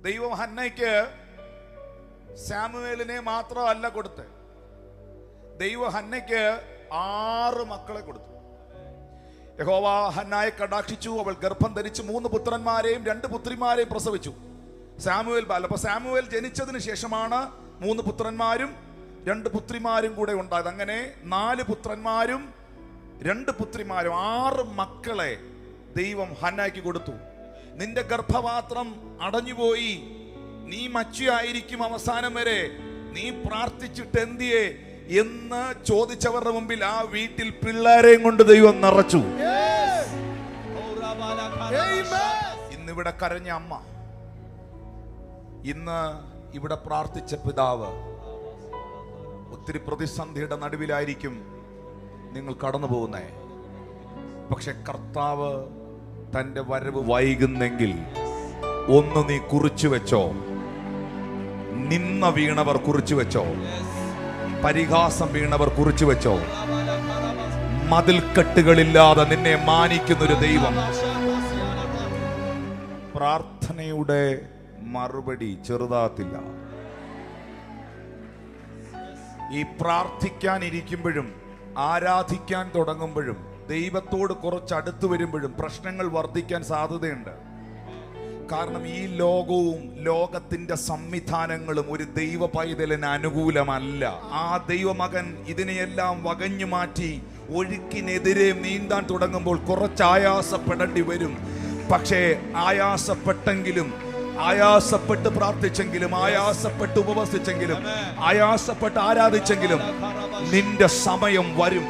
ദൈവം ഹന്നയ്ക്ക് സാമുവേലിനെ മാത്രമല്ല കൊടുത്ത്. ദൈവം ഹന്നയ്ക്ക് 6 മക്കളെ കൊടുത്തു. യഹോവ ഹന്നായെ കടാക്ഷിച്ചു. അവൾ ഗർഭം ധരിച്ച് 3 പുത്രന്മാരെയും 2 പുത്രിമാരെയും പ്രസവിച്ചു. സാമുവേൽ ജനിച്ചതിന് ശേഷമാണ് 3 പുത്രന്മാരും 2 പുത്രിമാരും കൂടെ ഉണ്ടായത്. അങ്ങനെ 4 പുത്രന്മാരും 2 പുത്രിമാരും 6 മക്കളെ ദൈവം ഹന്നായ്ക്ക് കൊടുത്തു. നിന്റെ ഗർഭപാത്രം അടഞ്ഞുപോയി, നീ മച്ചിയായിരിക്കും അവസാനം വരെ, നീ പ്രാർത്ഥിച്ചിട്ട് എന്തിയെ എന്ന് ചോദിച്ചവരുടെ മുമ്പിൽ ആ വീട്ടിൽ പിള്ളേരെയും കൊണ്ട് ദൈവം നിറച്ചു. ഇന്നിവിടെ കരഞ്ഞ അമ്മ, ഇന്ന് ഇവിടെ പ്രാർത്ഥിച്ച പിതാവ്, ഒത്തിരി പ്രതിസന്ധിയുടെ നടുവിലായിരിക്കും നിങ്ങൾ കടന്നു പോകുന്നേ. പക്ഷെ കർത്താവ് തന്റെ വരവ് വൈകുന്നെങ്കിൽ ഒന്ന് നീ കുറിച്ചു വെച്ചോ. നിന്ന വീണവർ കുറിച്ചു വെച്ചോ, പരിഹാസം വീണവർ കുറിച്ചു വെച്ചോ. മതിൽക്കെട്ടുകളില്ലാതെ നിന്നെ മാനിക്കുന്നൊരു ദൈവം. പ്രാർത്ഥനയുടെ മറുപടി ചെറുതാത്തില്ല. ഈ പ്രാർത്ഥിക്കാനിരിക്കുമ്പോഴും ആരാധിക്കാൻ തുടങ്ങുമ്പോഴും ദൈവത്തോട് കുറച്ച് അടുത്ത് വരുമ്പോഴും പ്രശ്നങ്ങൾ വർദ്ധിക്കാൻ സാധ്യതയുണ്ട്. കാരണം ഈ ലോകവും ലോകത്തിന്റെ സംവിധാനങ്ങളും ഒരു ദൈവ പൈതലിന് അനുകൂലമല്ല. ആ ദൈവമകൻ ഇതിനെയെല്ലാം വകഞ്ഞു മാറ്റി ഒഴുക്കിനെതിരെ നീന്താൻ തുടങ്ങുമ്പോൾ കുറച്ച് ആയാസപ്പെടേണ്ടി വരും. പക്ഷേ ആയാസപ്പെട്ടെങ്കിലും, ആയാസപ്പെട്ട് പ്രാർത്ഥിച്ചെങ്കിലും, ആയാസപ്പെട്ട് ഉപവസിച്ചെങ്കിലും, ആയാസപ്പെട്ട് ആരാധിച്ചെങ്കിലും നിന്റെ സമയം വരും.